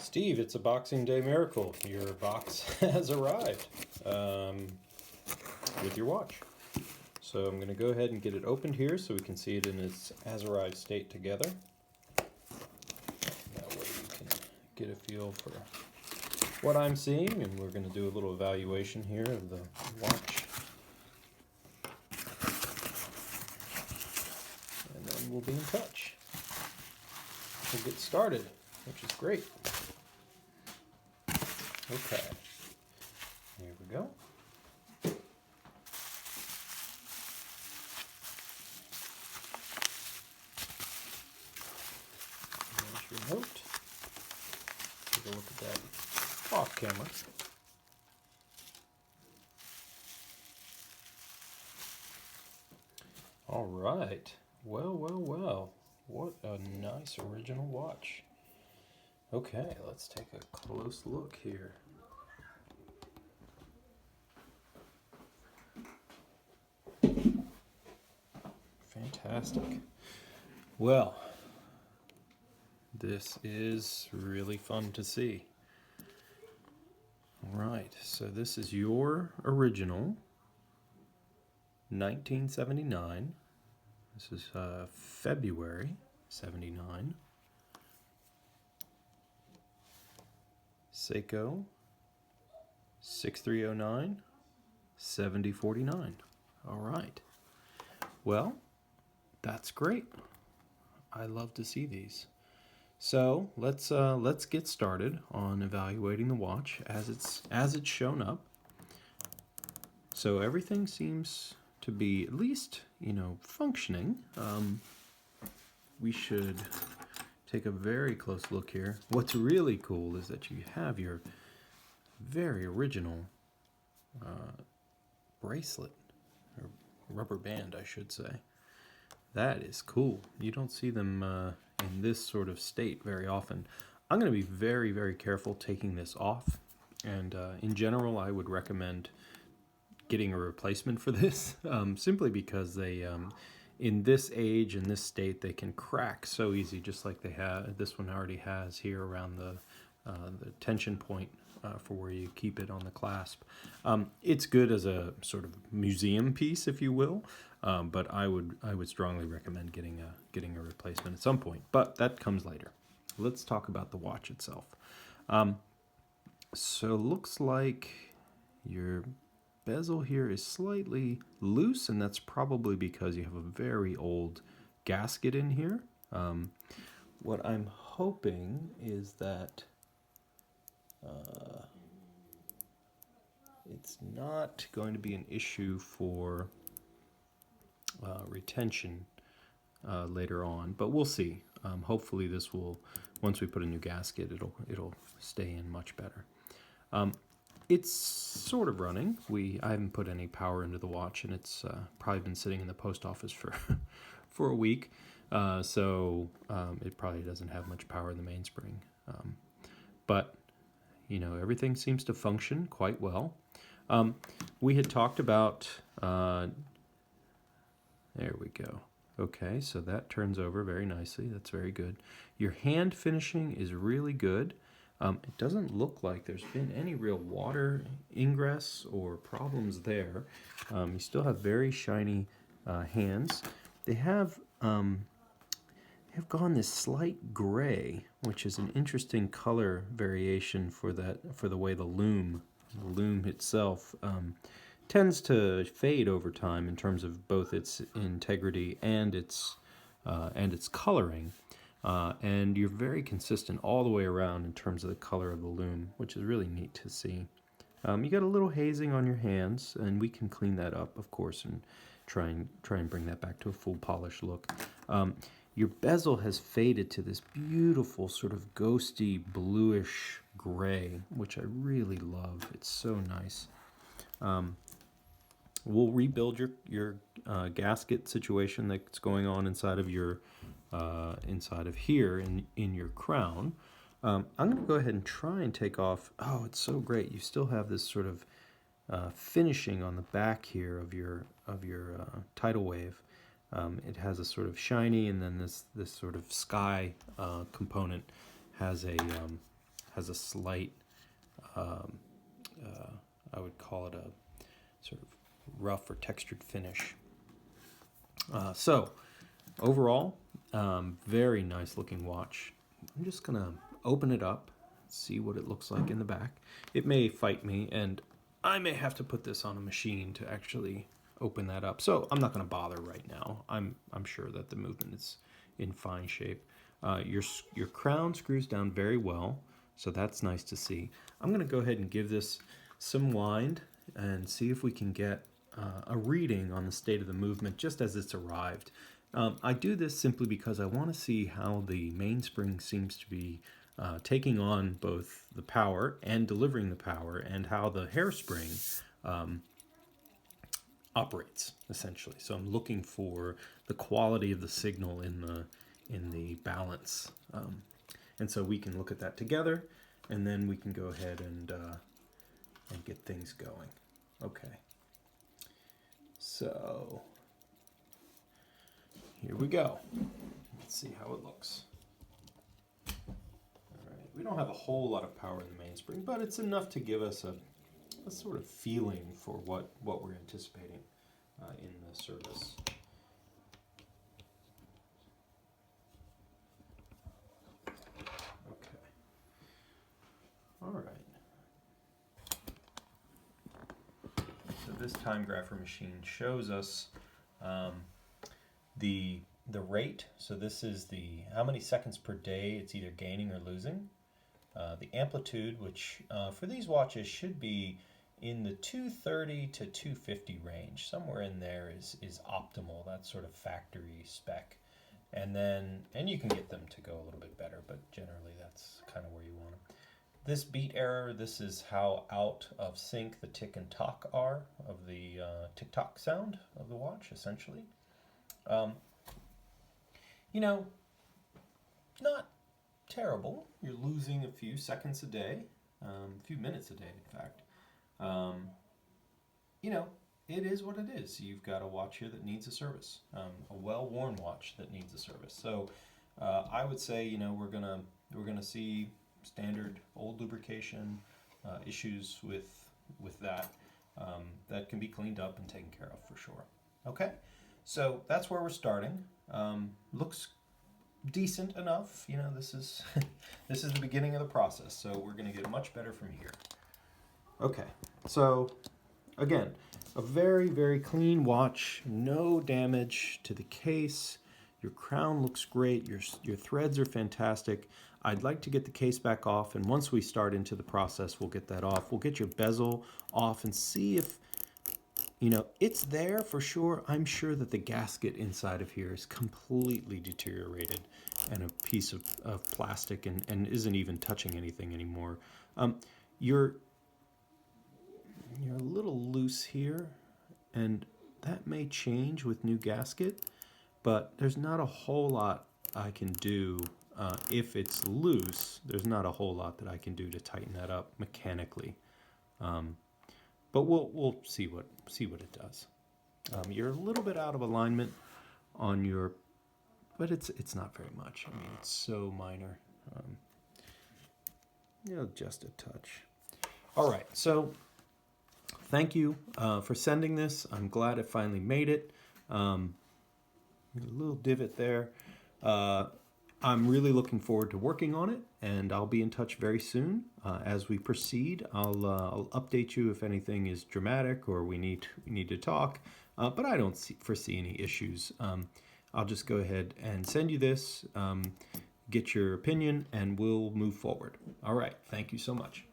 Steve, it's a Boxing Day miracle. Your box has arrived with your watch. So I'm going to go ahead and get it opened here so we can see it in its as-arrived state together. That way you can get a feel for what I'm seeing, and we're going to do a little evaluation here of the watch. And then we'll be in touch. We'll get started, which is great. Okay, here we go. There's your note. Take a look at that off camera. All right. Well, well, well. What a nice original watch. Okay, let's take a close look here. Fantastic. Well, this is really fun to see. All right, so this is your original 1979. This is February 79. Seiko 6309 7049. All right. Well, that's great. I love to see these. So let's get started on evaluating the watch as it's shown up. So everything seems to be at least, functioning. We should take a very close look here. What's really cool is that you have your very original bracelet, or rubber band, I should say. That is cool. You don't see them in this sort of state very often. I'm going to be very, very careful taking this off. And in general, I would recommend getting a replacement for this, simply because they, in this age, in this state, they can crack so easy, just like they have. This one already has here around the tension point for where you keep it on the clasp. It's good as a sort of museum piece, if you will, but I would strongly recommend getting a replacement at some point. But that comes later. Let's talk about the watch itself. So looks like your bezel here is slightly loose, and that's probably because you have a very old gasket in here. What I'm hoping is that it's not going to be an issue for retention later on, but we'll see. Hopefully this will, once we put a new gasket, it'll stay in much better. It's sort of running. I haven't put any power into the watch, and it's probably been sitting in the post office for for a week, so it probably doesn't have much power in the mainspring. But everything seems to function quite well. We had talked about, there we go. Okay, so that turns over very nicely. That's very good. Your hand finishing is really good. It doesn't look like there's been any real water ingress or problems there. You still have very shiny hands. They have gone this slight gray, which is an interesting color variation for the way the loom itself tends to fade over time in terms of both its integrity and its coloring. And you're very consistent all the way around in terms of the color of the loom, which is really neat to see. You got a little hazing on your hands, and we can clean that up, of course, and try and bring that back to a full polished look. Your bezel has faded to this beautiful sort of ghosty bluish gray, which I really love. It's so nice. We'll rebuild your gasket situation that's going on inside of your inside of here in your crown. I'm going to go ahead and try and take off. Oh, it's so great! You still have this sort of finishing on the back here of your tidal wave. It has a sort of shiny, and then this sort of sky component has has a slight, I would call it a sort of rough or textured finish. So overall, very nice looking watch. I'm just gonna open it up, see what it looks like in the back. It may fight me, and I may have to put this on a machine to actually open that up. So I'm not gonna bother right now. I'm sure that the movement is in fine shape. Your crown screws down very well, so that's nice to see. I'm gonna go ahead and give this some wind and see if we can get a reading on the state of the movement just as it's arrived. I do this simply because I want to see how the mainspring seems to be taking on both the power and delivering the power, and how the hairspring operates, essentially. So I'm looking for the quality of the signal in the balance. And so we can look at that together, and then we can go ahead and get things going. Okay. So here we go. Let's see how it looks. All right. We don't have a whole lot of power in the mainspring, but it's enough to give us a sort of feeling for what we're anticipating in the service. Okay. All right. So this Timegrapher machine shows us the rate. So this is how many seconds per day it's either gaining or losing. The amplitude, which for these watches should be in the 230 to 250 range. Somewhere in there is optimal. That's sort of factory spec. And you can get them to go a little bit better, but generally that's kind of where you want them. This beat error, this is how out of sync the tick and tock are of the tick-tock sound of the watch, essentially. You know, not terrible. You're losing a few seconds a day, a few minutes a day, in fact. You know, it is what it is. You've got a watch here that needs a service, a well-worn watch that needs a service. So I would say, you know, we're gonna see standard old lubrication issues with that that can be cleaned up and taken care of for sure. Okay, so that's where we're starting. Looks decent enough. You know, this is this is the beginning of the process, so we're going to get much better from here. Okay, so again, a very, very clean watch, no damage to the case. Your crown looks great, your threads are fantastic. I'd like to get the case back off, and once we start into the process, we'll get that off. We'll get your bezel off and see if, you know, it's there for sure. I'm sure that the gasket inside of here is completely deteriorated and a piece of plastic and isn't even touching anything anymore. You're a little loose here, and that may change with new gasket, but there's not a whole lot I can do. If it's loose, there's not a whole lot that I can do to tighten that up mechanically. But we'll see what it does. You're a little bit out of alignment on your, but it's not very much. I mean, it's so minor. You know, just a touch. All right, so thank you for sending this. I'm glad it finally made it. A little divot there. I'm really looking forward to working on it, and I'll be in touch very soon. As we proceed, I'll update you if anything is dramatic or we need to talk, but I don't foresee any issues. I'll just go ahead and send you this, get your opinion, and we'll move forward. All right, thank you so much.